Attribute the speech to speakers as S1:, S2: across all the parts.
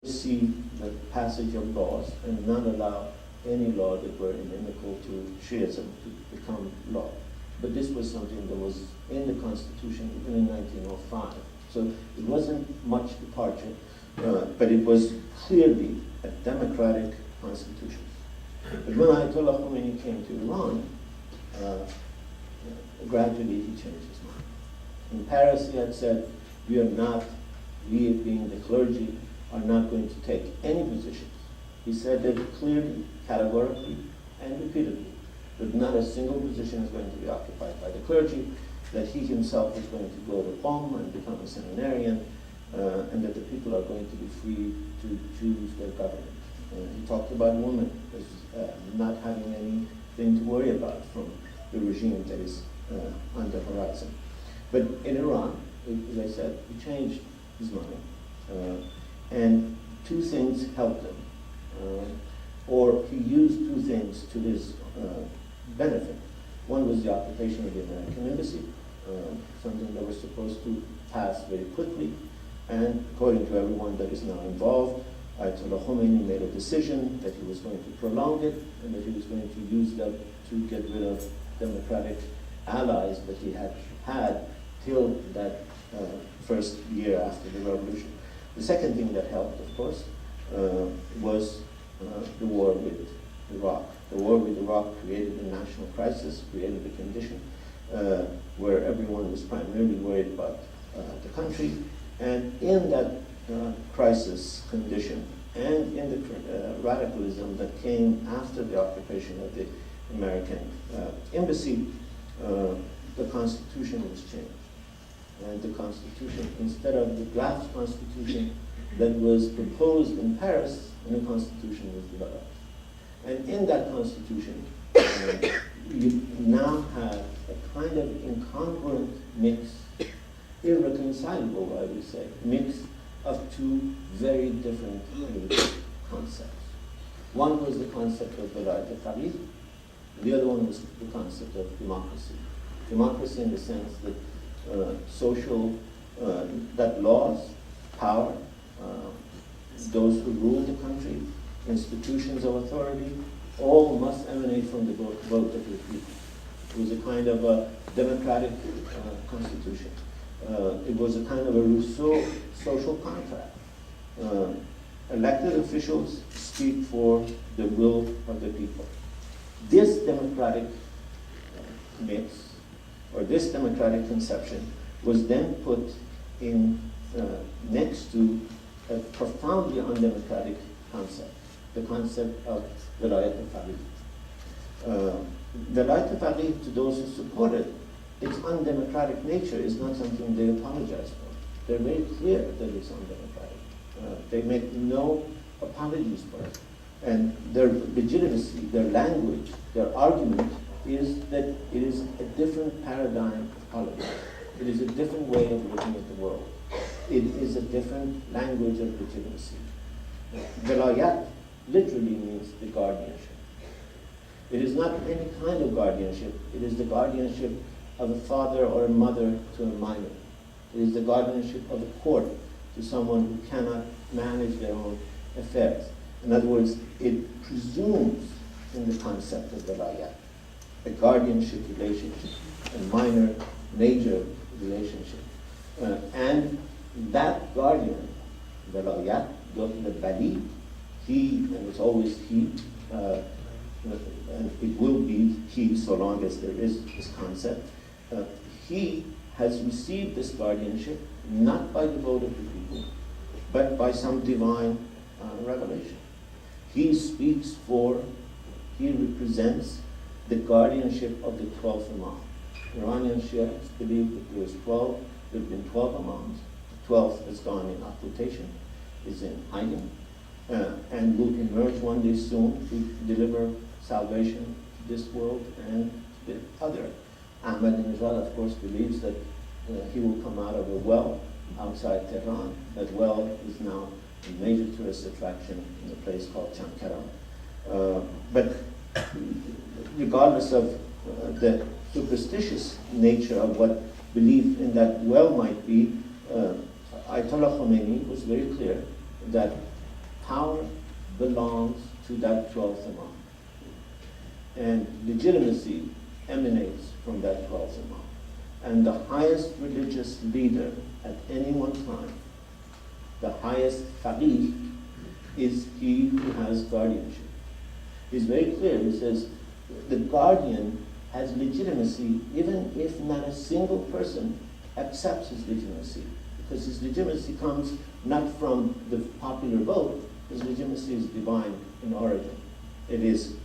S1: see the passage of laws and not allow any law that were inimical to Shiism to become law. But this was something that was in the Constitution even in 1905. So it wasn't much departure, but it was clearly a democratic constitution. But when Ayatollah Khomeini came to Iran, gradually he changed his mind. In Paris he had said, we being the clergy, are not going to take any positions. He said that clearly, categorically, and repeatedly, that not a single position is going to be occupied by the clergy, that he himself is going to go to Qom and become a seminarian, and that the people are going to be free to choose their government. He talked about women as not having anything to worry about from the regime that is on the horizon. But in Iran, as I said, he changed his mind, and two things helped him, or he used two things to his benefit. One was the occupation of the American embassy, something that was supposed to pass very quickly, and according to everyone that is now involved, Ayatollah Khomeini made a decision that he was going to prolong it and that he was going to use them to get rid of democratic allies that he had till that first year after the revolution. The second thing that helped, of course, was the war with Iraq. The war with Iraq created a national crisis, created a condition where everyone was primarily worried about the country. And in that crisis condition and in the radicalism that came after the occupation of the American embassy, the Constitution was changed. And the Constitution, instead of the draft Constitution that was proposed in Paris, a new Constitution was developed. And in that Constitution, you now have a kind of incongruent mix, irreconcilable, I would say, mix of two very different concepts. One was the concept of Velayat al-Faqih, the other one was the concept of democracy. Democracy in the sense that that laws, power, those who rule the country, institutions of authority, all must emanate from the vote of the people. It was a kind of a democratic constitution. It was a kind of a Rousseau social contract. Elected officials speak for the will of the people. This democratic mix, or this democratic conception, was then put in next to a profoundly undemocratic concept, the concept of Velayat al-Faqih. Velayat al-Faqih, to those who support it, its undemocratic nature is not something they apologize for. They're very clear that it's undemocratic. They make no apologies for it. And their legitimacy, their language, their argument is that it is a different paradigm of politics. It is a different way of looking at the world. It is a different language of legitimacy. Velayat literally means the guardianship. It is not any kind of guardianship. It is the guardianship of a father or a mother to a minor. It is the guardianship of a court to someone who cannot manage their own affairs. In other words, it presumes in the concept of velayat, a guardianship relationship, a minor-major relationship. And that guardian, velayat, the vali, he, and it's always he, and it will be he so long as there is this concept, he has received this guardianship not by the vote of the people, but by some divine revelation. He speaks for, he represents the guardianship of the 12th Imam. Iranian Shiites believe that there have been 12 Imams. The 12th has gone in occultation, is in hiding, and will emerge one day soon to deliver salvation to this world and the other. Ahmadinejad, of course, believes that he will come out of a well outside Tehran. That well is now a major tourist attraction in a place called Chamkaran. But regardless of the superstitious nature of what belief in that well might be, Ayatollah Khomeini was very clear that power belongs to that 12th Imam. And legitimacy emanates from that 12th Imam. And the highest religious leader at any one time, the highest faqih, is he who has guardianship. He's very clear. He says the guardian has legitimacy even if not a single person accepts his legitimacy, because his legitimacy comes not from the popular vote. His legitimacy is divine in origin. It is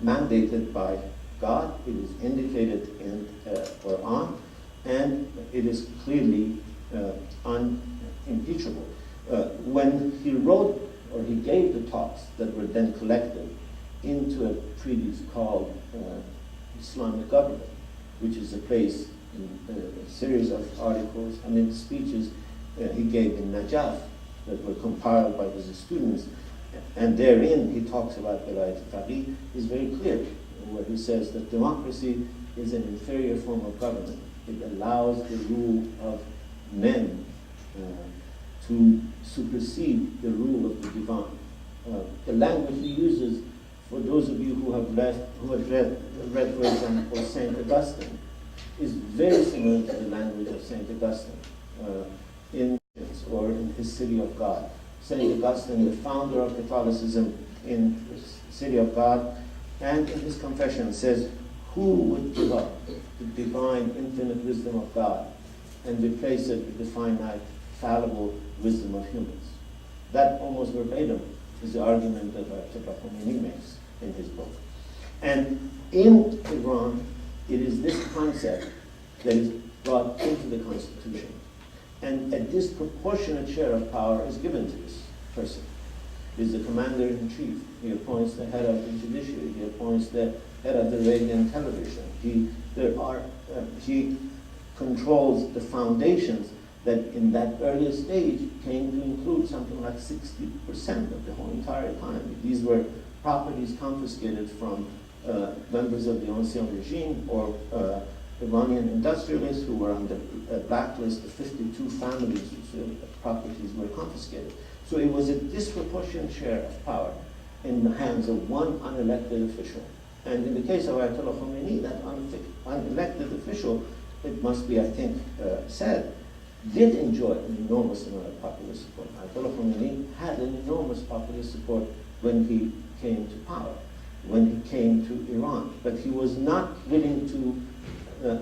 S1: mandated by God, it is indicated in Quran, and it is clearly unimpeachable. When he wrote, or he gave the talks that were then collected into a treatise called Islamic Government, which is a place in a series of articles, I mean speeches he gave in Najaf that were compiled by his students, and therein he talks about Wilayat al-Faqih. Is very clear, where he says that democracy is an inferior form of government. It allows the rule of men to supersede the rule of the divine. The language he uses, for those of you who have read, for example, Saint Augustine, is very similar to the language of Saint Augustine in his City of God. Saint Augustine, the founder of Catholicism in the City of God, and in his confession says, who would give up the divine infinite wisdom of God and replace it with the finite, fallible wisdom of humans? That almost verbatim is the argument that Abbas Milani makes in his book. And in Iran, it is this concept that is brought into the constitution. And a disproportionate share of power is given to this person. He's the commander-in-chief. He appoints the head of the judiciary. He appoints the head of the radio and television. He controls the foundations that in that early stage came to include something like 60% of the whole entire economy. These were properties confiscated from members of the ancien regime or Iranian industrialists who were on the blacklist. 52 families whose properties were confiscated. So it was a disproportionate share of power in the hands of one unelected official. And in the case of Ayatollah Khomeini, that unelected official, it must be, I think, said, did enjoy an enormous amount of popular support. Ayatollah Khomeini had an enormous popular support when he came to power, when he came to Iran. But he was not willing to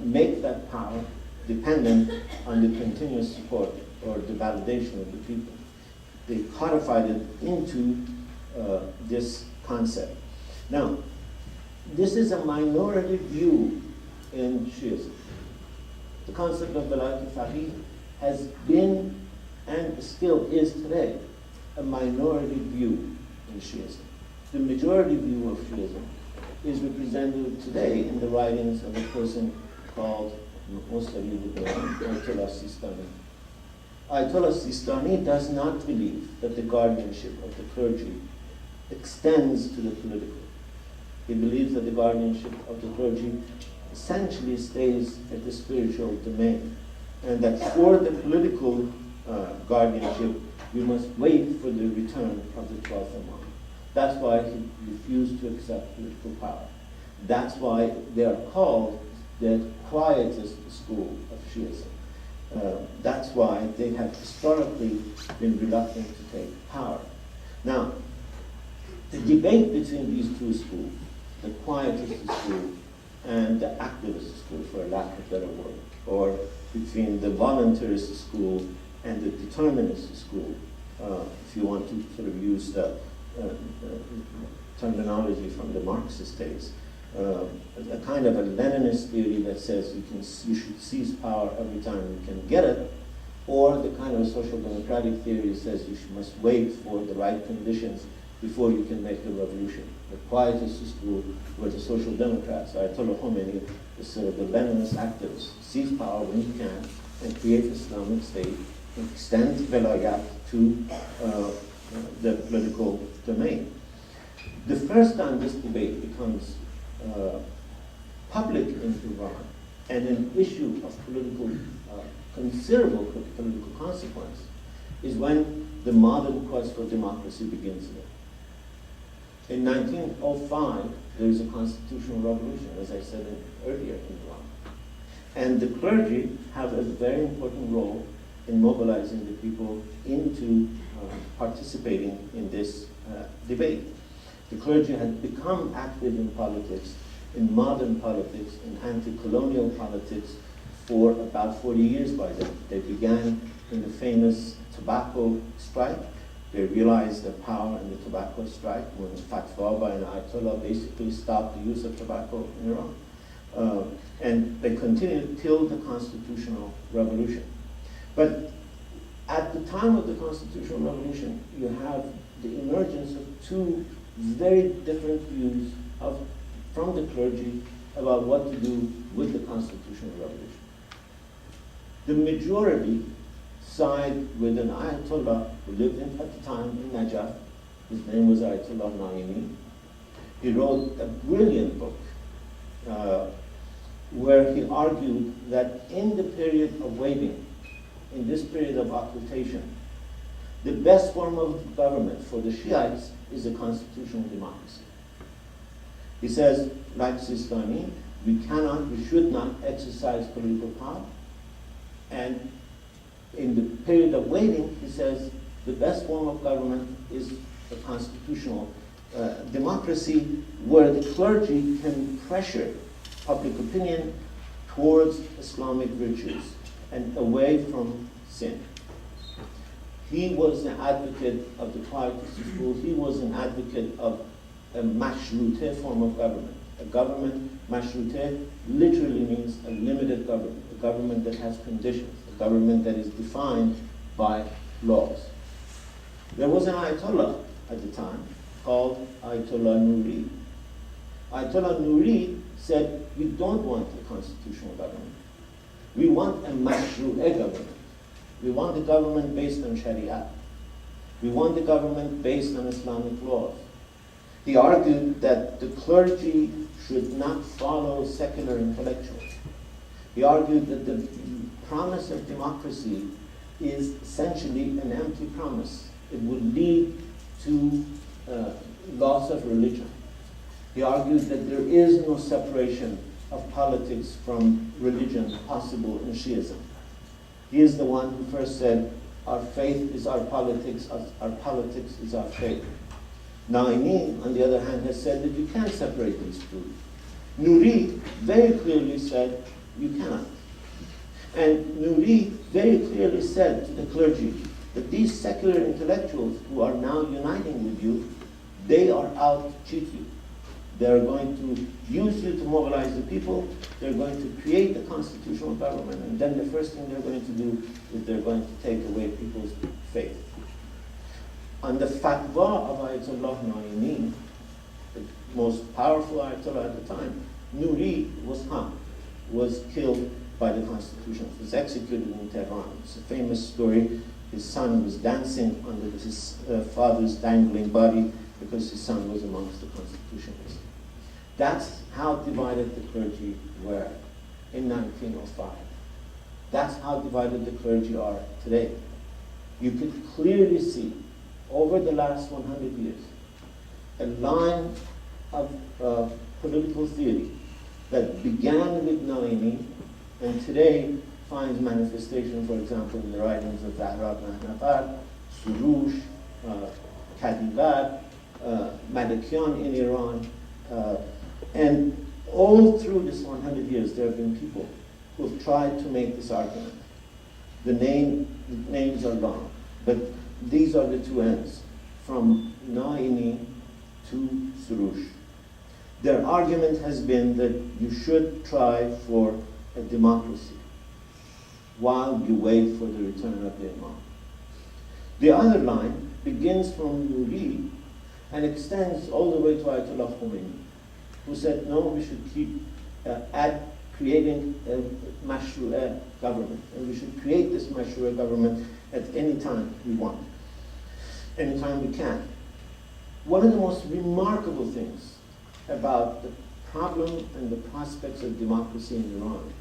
S1: make that power dependent on the continuous support or the validation of the people. They codified it into this concept. Now, this is a minority view in Shiism. The concept of Wilayat al-Faqih has been and still is today a minority view in Shiism. The majority view of Shiism is represented today in the writings of a person called Ayatollah Sistani. Ayatollah Sistani does not believe that the guardianship of the clergy extends to the political. He believes that the guardianship of the clergy essentially stays at the spiritual domain, and that for the political guardianship, you must wait for the return of the 12th Imam. That's why he refused to accept political power. That's why they are called the quietist school of Shiism. That's why they have historically been reluctant to take power. Now, the debate between these two schools, the quietist school and the activist school, for lack of a better word, or between the voluntarist school and the determinist school, if you want to sort of use the terminology from the Marxist days, a kind of a Leninist theory that says you should seize power every time you can get it, or the kind of a social democratic theory that says you must wait for the right conditions before you can make the revolution. The quietist school were the social democrats. Ayatollah Khomeini is sort of the Leninist activist. Seize power when you can and create Islamic State, and extend Velayat to the political domain. The first time this debate becomes public in Iran and an issue of political, considerable political consequence is when the modern quest for democracy begins there. In 1905, there is a constitutional revolution, as I said earlier in Iran. And the clergy have a very important role in mobilizing the people into participating in this debate. The clergy had become active in politics, in modern politics, in anti-colonial politics for about 40 years by then. They began in the famous tobacco strike. They realized their power in the tobacco strike when fatwa by an Ayatollah basically stopped the use of tobacco in Iran. And they continued till the constitutional revolution. But at the time of the constitutional revolution, you have the emergence of two very different views from the clergy about what to do with the constitutional revolution. The majority side with an Ayatollah who lived at the time in Najaf. His name was Ayatollah Naimi. He wrote a brilliant book where he argued that in the period of waiting, in this period of occultation, the best form of government for the Shiites is a constitutional democracy. He says, like Sistani, we should not exercise political power. And in the period of waiting, he says, the best form of government is a constitutional democracy where the clergy can pressure public opinion towards Islamic virtues and away from sin. He was an advocate of the quietist school. He was an advocate of a mashruteh form of government. A government, mashruteh, literally means a limited government, a government that has conditions, a government that is defined by laws. There was an Ayatollah at the time called Ayatollah Nuri. Ayatollah Nuri said, we don't want a constitutional government. We want a mashru'eh government. We want a government based on Sharia. We want a government based on Islamic laws. He argued that the clergy should not follow secular intellectuals. He argued that the promise of democracy is essentially an empty promise. It would lead to loss of religion. He argued that there is no separation of politics from religion possible in Shiism. He is the one who first said, our faith is our politics is our faith. Naimi, on the other hand, has said that you can't separate these two. Nuri very clearly said, you cannot. And Nuri very clearly said to the clergy that these secular intellectuals who are now uniting with you, they are out to cheat you. They're going to use you to mobilize the people. They're going to create a constitutional government. And then the first thing they're going to do is they're going to take away people's faith. On the fatwa of Ayatollah Naimi, the most powerful Ayatollah at the time, Nuri was killed by the constitution. He was executed in Tehran. It's a famous story. His son was dancing under his father's dangling body because his son was amongst the constitutionalists. That's how divided the clergy were in 1905. That's how divided the clergy are today. You could clearly see over the last 100 years a line of political theory that began with Naimi and today finds manifestation, for example, in the writings of Zahra Mahnafar, Surush, Kadivar, Malikian in Iran, and all through this 100 years there have been people who have tried to make this argument. The names are long, but these are the two ends, from Naimi to Surush. Their argument has been that you should try for a democracy while you wait for the return of the Imam. The other line begins from Nuri and extends all the way to Ayatollah Khomeini, who said, no, we should keep creating a mashru'eh government, and we should create this mashru'eh government at any time we want, anytime we can. One of the most remarkable things about the problem and the prospects of democracy in Iran